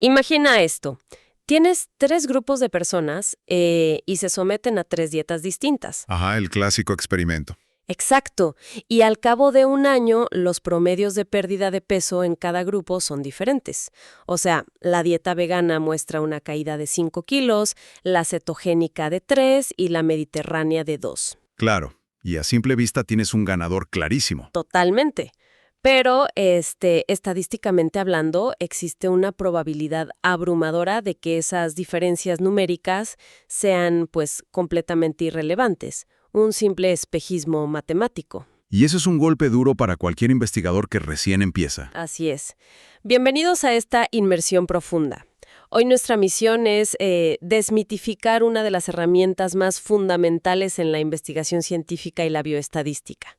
Imagina esto. Tienes 3 grupos de personas y se someten a 3 dietas distintas. Ajá, el clásico experimento. Exacto. Y al cabo de un año, los promedios de pérdida de peso en cada grupo son diferentes. O sea, la dieta vegana muestra una caída de 5 kilos, la cetogénica de 3 y la mediterránea de 2. Claro, y a simple vista tienes un ganador clarísimo. Totalmente. Pero, estadísticamente hablando, existe una probabilidad abrumadora de que esas diferencias numéricas sean, pues, completamente irrelevantes. Un simple espejismo matemático. Y eso es un golpe duro para cualquier investigador que recién empieza. Así es. Bienvenidos a esta inmersión profunda. Hoy nuestra misión es desmitificar una de las herramientas más fundamentales en la investigación científica y la bioestadística.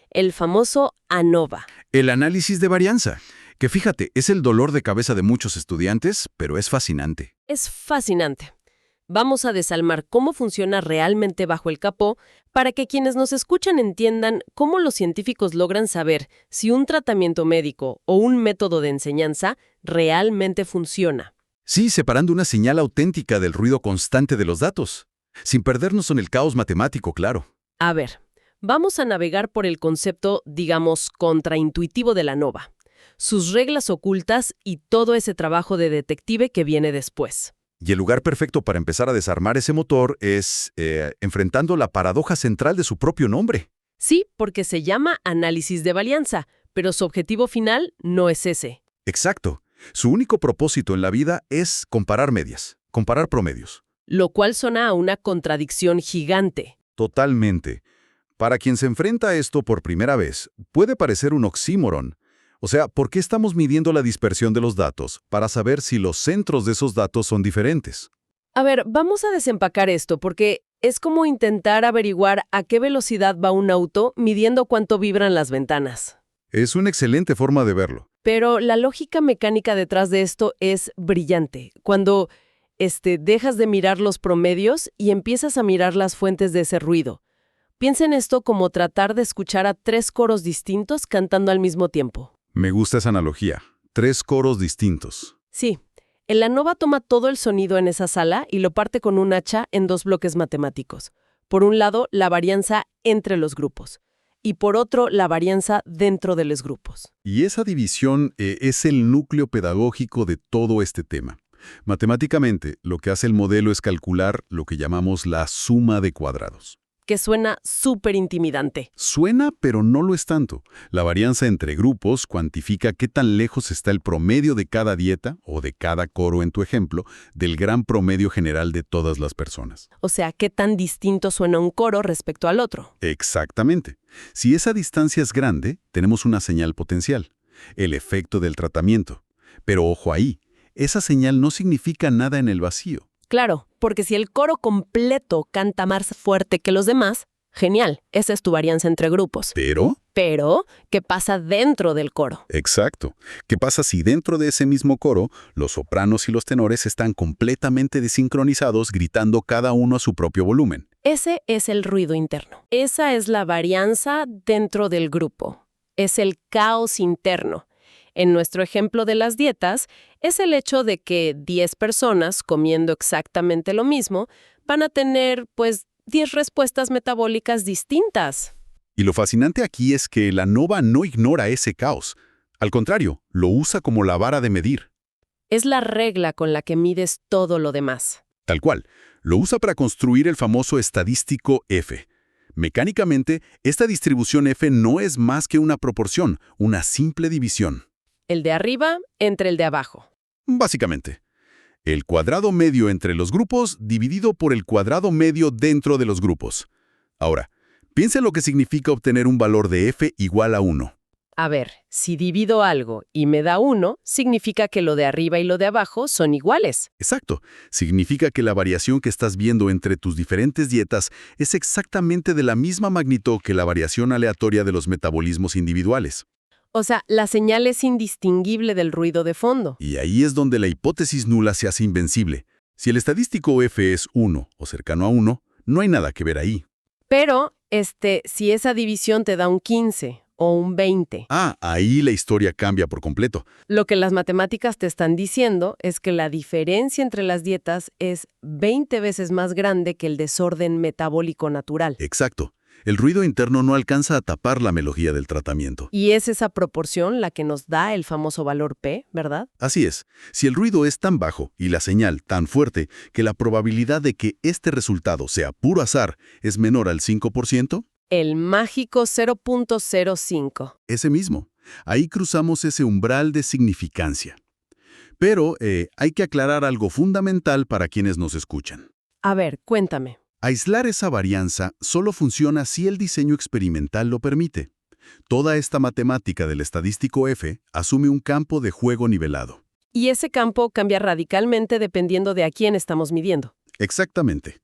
El famoso ANOVA. El análisis de varianza, que fíjate, es el dolor de cabeza de muchos estudiantes, pero es fascinante. Es fascinante. Vamos a desalmar cómo funciona realmente bajo el capó para que quienes nos escuchan entiendan cómo los científicos logran saber si un tratamiento médico o un método de enseñanza realmente funciona. Sí, separando una señal auténtica del ruido constante de los datos, sin perdernos en el caos matemático, claro. A ver, vamos a navegar por el concepto, digamos, contraintuitivo de la ANOVA, sus reglas ocultas y todo ese trabajo de detective que viene después. Y el lugar perfecto para empezar a desarmar ese motor es enfrentando la paradoja central de su propio nombre. Sí, porque se llama análisis de varianza, pero su objetivo final no es ese. Exacto. Su único propósito en la vida es comparar medias, comparar promedios. Lo cual suena a una contradicción gigante. Totalmente. Para quien se enfrenta a esto por primera vez, puede parecer un oxímoron. O sea, ¿por qué estamos midiendo la dispersión de los datos? Para saber si los centros de esos datos son diferentes. A ver, vamos a desempacar esto, porque es como intentar averiguar a qué velocidad va un auto midiendo cuánto vibran las ventanas. Es una excelente forma de verlo. Pero la lógica mecánica detrás de esto es brillante. Cuando dejas de mirar los promedios y empiezas a mirar las fuentes de ese ruido. Piensa en esto como tratar de escuchar a 3 coros distintos cantando al mismo tiempo. Me gusta esa analogía. 3 coros distintos. Sí, el ANOVA toma todo el sonido en esa sala y lo parte con un hacha en 2 bloques matemáticos. Por un lado, la varianza entre los grupos. Y por otro, la varianza dentro de los grupos. Y esa división es el núcleo pedagógico de todo este tema. Matemáticamente, lo que hace el modelo es calcular lo que llamamos la suma de cuadrados. Que suena súper intimidante. Suena, pero no lo es tanto. La varianza entre grupos cuantifica qué tan lejos está el promedio de cada dieta, o de cada coro en tu ejemplo, del gran promedio general de todas las personas. O sea, qué tan distinto suena un coro respecto al otro. Exactamente. Si esa distancia es grande, tenemos una señal potencial, el efecto del tratamiento. Pero ojo ahí, esa señal no significa nada en el vacío. Claro, porque si el coro completo canta más fuerte que los demás, genial, esa es tu varianza entre grupos. ¿Pero? Pero, ¿qué pasa dentro del coro? Exacto. ¿Qué pasa si dentro de ese mismo coro, los sopranos y los tenores están completamente desincronizados, gritando cada uno a su propio volumen? Ese es el ruido interno. Esa es la varianza dentro del grupo. Es el caos interno. En nuestro ejemplo de las dietas, es el hecho de que 10 personas comiendo exactamente lo mismo van a tener, 10 respuestas metabólicas distintas. Y lo fascinante aquí es que la ANOVA no ignora ese caos. Al contrario, lo usa como la vara de medir. Es la regla con la que mides todo lo demás. Tal cual. Lo usa para construir el famoso estadístico F. Mecánicamente, esta distribución F no es más que una proporción, una simple división. El de arriba entre el de abajo. Básicamente, el cuadrado medio entre los grupos dividido por el cuadrado medio dentro de los grupos. Ahora, piensa en lo que significa obtener un valor de F igual a 1. A ver, si divido algo y me da 1, significa que lo de arriba y lo de abajo son iguales. Exacto. Significa que la variación que estás viendo entre tus diferentes dietas es exactamente de la misma magnitud que la variación aleatoria de los metabolismos individuales. O sea, la señal es indistinguible del ruido de fondo. Y ahí es donde la hipótesis nula se hace invencible. Si el estadístico F es 1 o cercano a 1, no hay nada que ver ahí. Pero, si esa división te da un 15 o un 20. Ah, ahí la historia cambia por completo. Lo que las matemáticas te están diciendo es que la diferencia entre las dietas es 20 veces más grande que el desorden metabólico natural. Exacto. El ruido interno no alcanza a tapar la melodía del tratamiento. Y es esa proporción la que nos da el famoso valor P, ¿verdad? Así es. Si el ruido es tan bajo y la señal tan fuerte que la probabilidad de que este resultado sea puro azar es menor al 5%, El mágico 0.05. ese mismo. Ahí cruzamos ese umbral de significancia. Pero hay que aclarar algo fundamental para quienes nos escuchan. A ver, cuéntame. Aislar esa varianza solo funciona si el diseño experimental lo permite. Toda esta matemática del estadístico F asume un campo de juego nivelado. Y ese campo cambia radicalmente dependiendo de a quién estamos midiendo. Exactamente.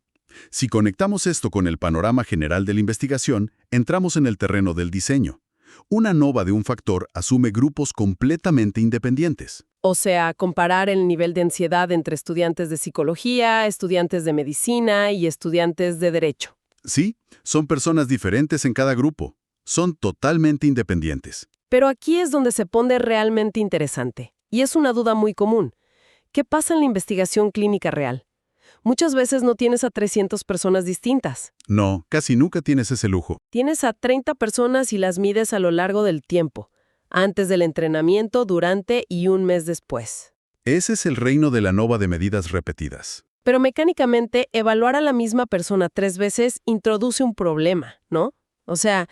Si conectamos esto con el panorama general de la investigación, entramos en el terreno del diseño. Una nova de un factor asume grupos completamente independientes. O sea, comparar el nivel de ansiedad entre estudiantes de psicología, estudiantes de medicina y estudiantes de derecho. Sí, son personas diferentes en cada grupo. Son totalmente independientes. Pero aquí es donde se pone realmente interesante. Y es una duda muy común. ¿Qué pasa en la investigación clínica real? Muchas veces no tienes a 300 personas distintas. No, casi nunca tienes ese lujo. Tienes a 30 personas y las mides a lo largo del tiempo, antes del entrenamiento, durante y un mes después. Ese es el reino de la nova de medidas repetidas. Pero mecánicamente, evaluar a la misma persona 3 veces introduce un problema, ¿no? O sea,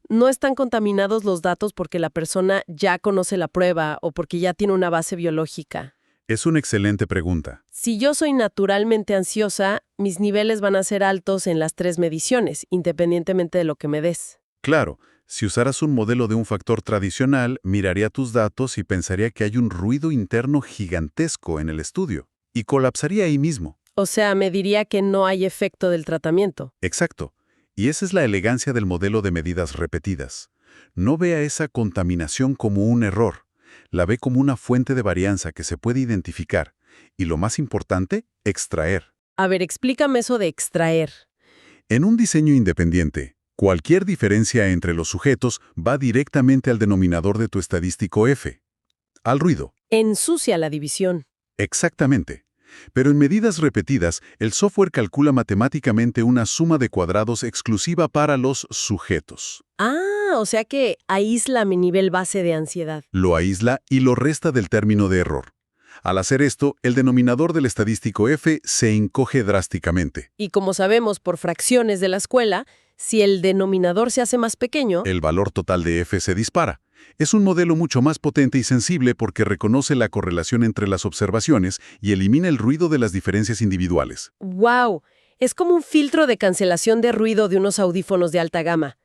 no están contaminados los datos porque la persona ya conoce la prueba o porque ya tiene una base biológica. Es una excelente pregunta. Si yo soy naturalmente ansiosa, mis niveles van a ser altos en las 3 mediciones, independientemente de lo que me des. Claro, si usaras un modelo de un factor tradicional, miraría tus datos y pensaría que hay un ruido interno gigantesco en el estudio, y colapsaría ahí mismo. O sea, me diría que no hay efecto del tratamiento. Exacto. Y esa es la elegancia del modelo de medidas repetidas. No vea esa contaminación como un error. La ve como una fuente de varianza que se puede identificar. Y lo más importante, extraer. A ver, explícame eso de extraer. En un diseño independiente, cualquier diferencia entre los sujetos va directamente al denominador de tu estadístico F, al ruido. Ensucia la división. Exactamente. Pero en medidas repetidas, el software calcula matemáticamente una suma de cuadrados exclusiva para los sujetos. Ah, o sea que aísla mi nivel base de ansiedad. Lo aísla y lo resta del término de error. Al hacer esto, el denominador del estadístico F se encoge drásticamente. Y como sabemos por fracciones de la escuela, si el denominador se hace más pequeño, El valor total de F se dispara. Es un modelo mucho más potente y sensible porque reconoce la correlación entre las observaciones y elimina el ruido de las diferencias individuales. ¡wow! Es como un filtro de cancelación de ruido de unos audífonos de alta gama.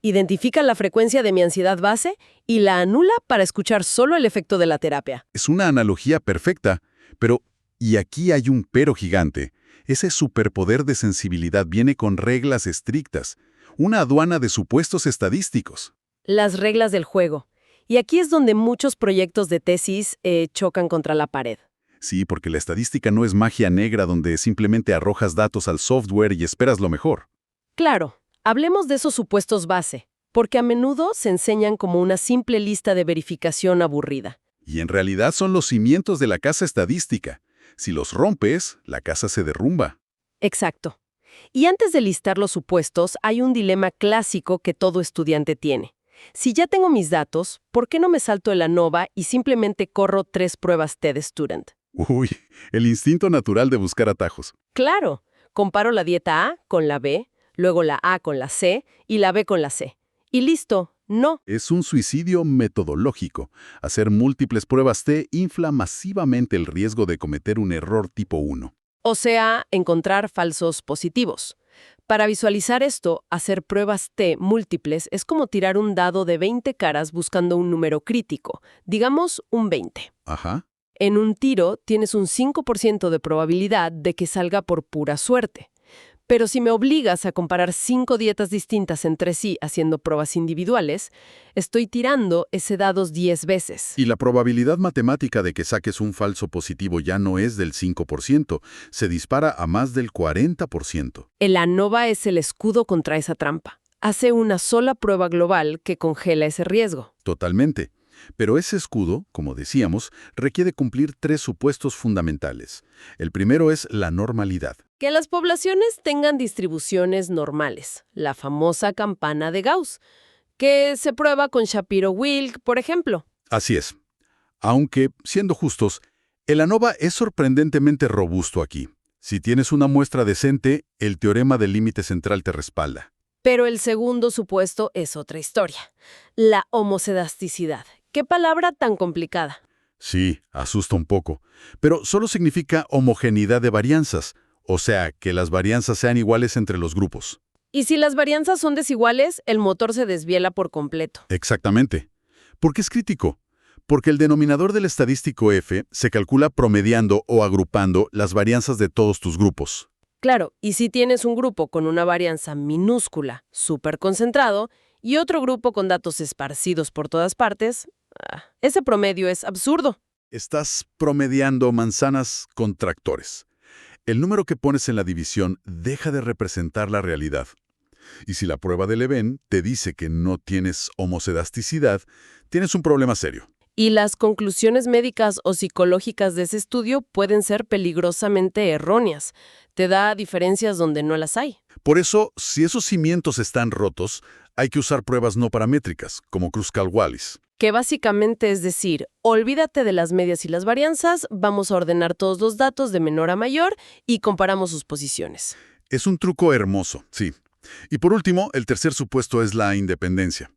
Identifica la frecuencia de mi ansiedad base y la anula para escuchar solo el efecto de la terapia. Es una analogía perfecta, pero, y aquí hay un pero gigante, ese superpoder de sensibilidad viene con reglas estrictas, una aduana de supuestos estadísticos. Las reglas del juego. Y aquí es donde muchos proyectos de tesis chocan contra la pared. Sí, porque la estadística no es magia negra donde simplemente arrojas datos al software y esperas lo mejor. Claro, hablemos de esos supuestos base, porque a menudo se enseñan como una simple lista de verificación aburrida. Y en realidad son los cimientos de la casa estadística. Si los rompes, la casa se derrumba. Exacto. Y antes de listar los supuestos, hay un dilema clásico que todo estudiante tiene. Si ya tengo mis datos, ¿por qué no me salto el ANOVA y simplemente corro 3 pruebas TED-Student? Uy, el instinto natural de buscar atajos. Claro, comparo la dieta A con la B, luego la A con la C y la B con la C. Y listo, no. Es un suicidio metodológico. Hacer múltiples pruebas T infla masivamente el riesgo de cometer un error tipo 1. O sea, encontrar falsos positivos. Para visualizar esto, hacer pruebas T múltiples es como tirar un dado de 20 caras buscando un número crítico, digamos un 20. Ajá. En un tiro tienes un 5% de probabilidad de que salga por pura suerte. Pero si me obligas a comparar 5 dietas distintas entre sí haciendo pruebas individuales, estoy tirando ese dado 10 veces. Y la probabilidad matemática de que saques un falso positivo ya no es del 5%, se dispara a más del 40%. El ANOVA es el escudo contra esa trampa. Hace una sola prueba global que congela ese riesgo. Totalmente. Pero ese escudo, como decíamos, requiere cumplir 3 supuestos fundamentales. El primero es la normalidad. Que las poblaciones tengan distribuciones normales, la famosa campana de Gauss, que se prueba con Shapiro-Wilk, por ejemplo. Así es. Aunque, siendo justos, el ANOVA es sorprendentemente robusto aquí. Si tienes una muestra decente, el teorema del límite central te respalda. Pero el segundo supuesto es otra historia, la homocedasticidad. ¿Qué palabra tan complicada? Sí, asusta un poco. Pero solo significa homogeneidad de varianzas, o sea, que las varianzas sean iguales entre los grupos. Y si las varianzas son desiguales, el motor se desviela por completo. Exactamente. ¿Por qué es crítico? Porque el denominador del estadístico F se calcula promediando o agrupando las varianzas de todos tus grupos. Claro, y si tienes un grupo con una varianza minúscula, súper concentrado, y otro grupo con datos esparcidos por todas partes, ese promedio es absurdo. Estás promediando manzanas con tractores. El número que pones en la división deja de representar la realidad. Y si la prueba de Leven te dice que no tienes homocedasticidad, tienes un problema serio. Y las conclusiones médicas o psicológicas de ese estudio pueden ser peligrosamente erróneas. Te da diferencias donde no las hay. Por eso, si esos cimientos están rotos, hay que usar pruebas no paramétricas, como Kruskal-Wallis. Que básicamente es decir, olvídate de las medias y las varianzas, vamos a ordenar todos los datos de menor a mayor y comparamos sus posiciones. Es un truco hermoso, sí. Y por último, el tercer supuesto es la independencia.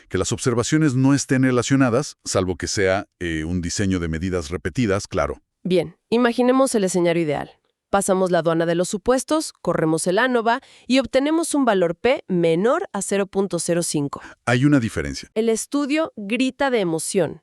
Que las observaciones no estén relacionadas, salvo que sea un diseño de medidas repetidas, claro. Bien, imaginemos el escenario ideal. Pasamos la aduana de los supuestos, corremos el ANOVA y obtenemos un valor P menor a 0.05. Hay una diferencia. El estudio grita de emoción.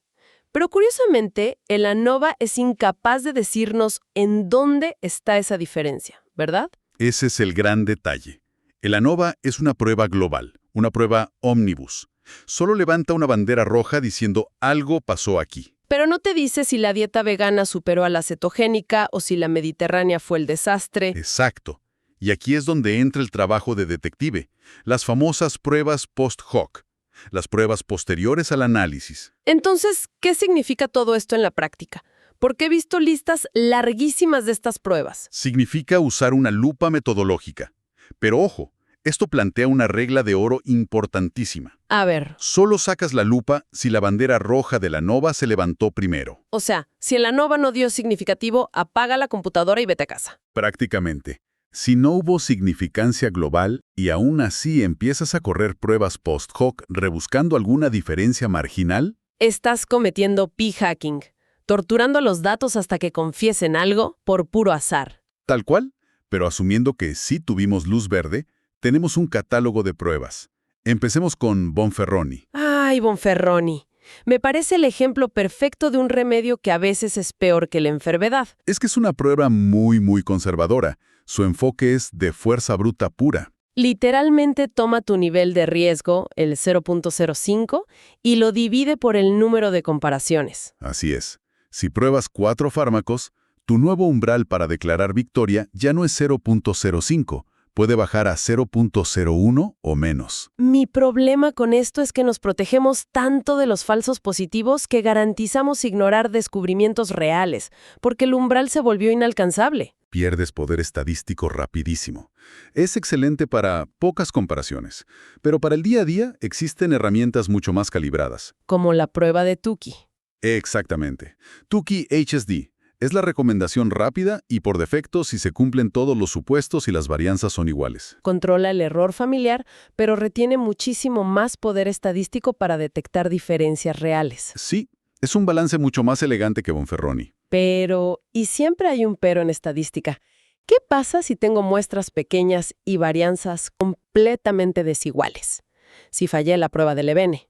Pero curiosamente, el ANOVA es incapaz de decirnos en dónde está esa diferencia, ¿verdad? Ese es el gran detalle. El ANOVA es una prueba global, una prueba ómnibus. Solo levanta una bandera roja diciendo algo pasó aquí. Pero no te dice si la dieta vegana superó a la cetogénica o si la mediterránea fue el desastre. Exacto. Y aquí es donde entra el trabajo de detective, las famosas pruebas post-hoc, las pruebas posteriores al análisis. Entonces, ¿qué significa todo esto en la práctica? Porque he visto listas larguísimas de estas pruebas. Significa usar una lupa metodológica. Pero ojo, esto plantea una regla de oro importantísima. A ver. Solo sacas la lupa si la bandera roja de la ANOVA se levantó primero. O sea, si el ANOVA no dio significativo, apaga la computadora y vete a casa. Prácticamente. Si no hubo significancia global y aún así empiezas a correr pruebas post-hoc rebuscando alguna diferencia marginal, estás cometiendo p-hacking, torturando los datos hasta que confiesen algo por puro azar. Tal cual, pero asumiendo que sí tuvimos luz verde, tenemos un catálogo de pruebas. Empecemos con Bonferroni. ¡Ay, Bonferroni! Me parece el ejemplo perfecto de un remedio que a veces es peor que la enfermedad. Es que es una prueba muy conservadora. Su enfoque es de fuerza bruta pura. Literalmente toma tu nivel de riesgo, el 0.05, y lo divide por el número de comparaciones. Así es. Si pruebas 4 fármacos, tu nuevo umbral para declarar victoria ya no es 0.05. Puede bajar a 0.01 o menos. Mi problema con esto es que nos protegemos tanto de los falsos positivos que garantizamos ignorar descubrimientos reales, porque el umbral se volvió inalcanzable. Pierdes poder estadístico rapidísimo. Es excelente para pocas comparaciones, pero para el día a día existen herramientas mucho más calibradas. Como la prueba de Tukey. Exactamente. Tukey HSD. Es la recomendación rápida y por defecto si se cumplen todos los supuestos y las varianzas son iguales. Controla el error familiar, pero retiene muchísimo más poder estadístico para detectar diferencias reales. Sí, es un balance mucho más elegante que Bonferroni. Pero, y siempre hay un pero en estadística, ¿qué pasa si tengo muestras pequeñas y varianzas completamente desiguales? Si fallé la prueba de Levene.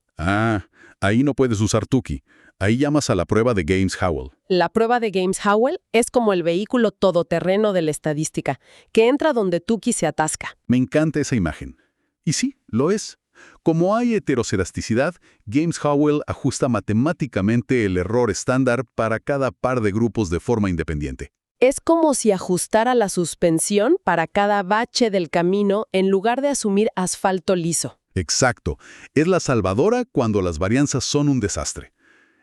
Ahí no puedes usar Tukey. Ahí llamas a la prueba de Games-Howell. La prueba de Games-Howell es como el vehículo todoterreno de la estadística, que entra donde Tukey se atasca. Me encanta esa imagen. Y sí, lo es. Como hay heterocedasticidad, Games-Howell ajusta matemáticamente el error estándar para cada par de grupos de forma independiente. Es como si ajustara la suspensión para cada bache del camino en lugar de asumir asfalto liso. Exacto. Es la salvadora cuando las varianzas son un desastre.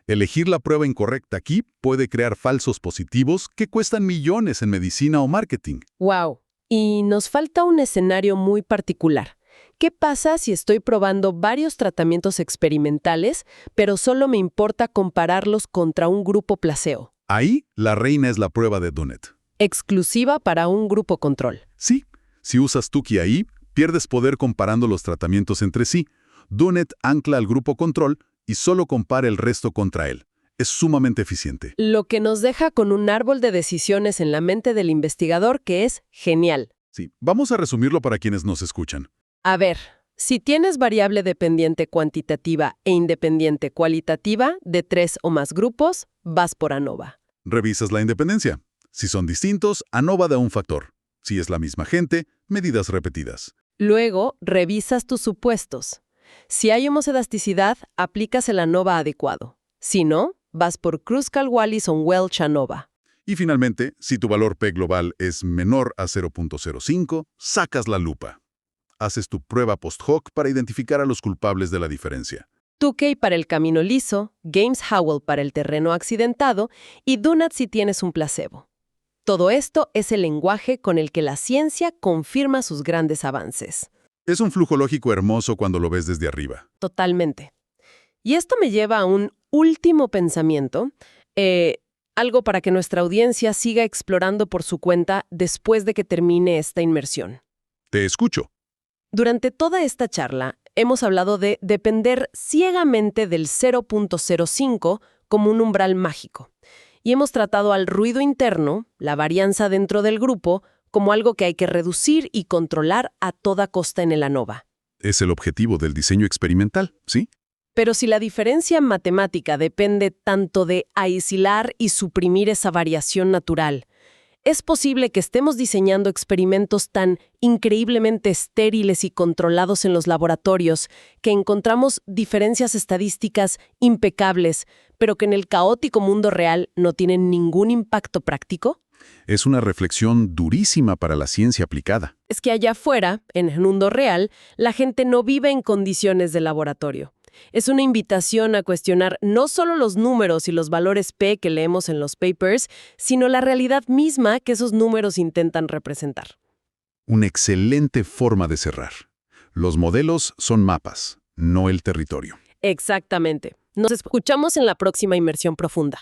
Elegir la prueba incorrecta aquí puede crear falsos positivos que cuestan millones en medicina o marketing. ¡Wow! Y nos falta un escenario muy particular. ¿Qué pasa si estoy probando varios tratamientos experimentales, pero solo me importa compararlos contra un grupo placebo? Ahí, la reina es la prueba de Dunnett. Exclusiva para un grupo control. Sí, si usas Tukey ahí, pierdes poder comparando los tratamientos entre sí. Dunnett ancla al grupo control y solo compara el resto contra él. Es sumamente eficiente. Lo que nos deja con un árbol de decisiones en la mente del investigador que es genial. Sí, vamos a resumirlo para quienes nos escuchan. A ver, si tienes variable dependiente cuantitativa e independiente cualitativa de 3 o más grupos, vas por ANOVA. Revisas la independencia. Si son distintos, ANOVA da un factor. Si es la misma gente, medidas repetidas. Luego, revisas tus supuestos. Si hay homocedasticidad, aplicas el ANOVA adecuado. Si no, vas por Kruskal-Wallis-Welch-ANOVA. Y finalmente, si tu valor P global es menor a 0.05, sacas la lupa. Haces tu prueba post-hoc para identificar a los culpables de la diferencia. Tukey para el camino liso, James-Howell para el terreno accidentado y Dunnett si tienes un placebo. Todo esto es el lenguaje con el que la ciencia confirma sus grandes avances. Es un flujo lógico hermoso cuando lo ves desde arriba. Totalmente. Y esto me lleva a un último pensamiento, algo para que nuestra audiencia siga explorando por su cuenta después de que termine esta inmersión. Te escucho. Durante toda esta charla, hemos hablado de depender ciegamente del 0.05 como un umbral mágico. Y hemos tratado al ruido interno, la varianza dentro del grupo, como algo que hay que reducir y controlar a toda costa en el ANOVA. Es el objetivo del diseño experimental, ¿sí? Pero si la diferencia matemática depende tanto de aislar y suprimir esa variación natural, es posible que estemos diseñando experimentos tan increíblemente estériles y controlados en los laboratorios que encontramos diferencias estadísticas impecables, pero que en el caótico mundo real no tienen ningún impacto práctico. Es una reflexión durísima para la ciencia aplicada. Es que allá afuera, en el mundo real, la gente no vive en condiciones de laboratorio. Es una invitación a cuestionar no solo los números y los valores P que leemos en los papers, sino la realidad misma que esos números intentan representar. Una excelente forma de cerrar. Los modelos son mapas, no el territorio. Exactamente. Nos escuchamos en la próxima inmersión profunda.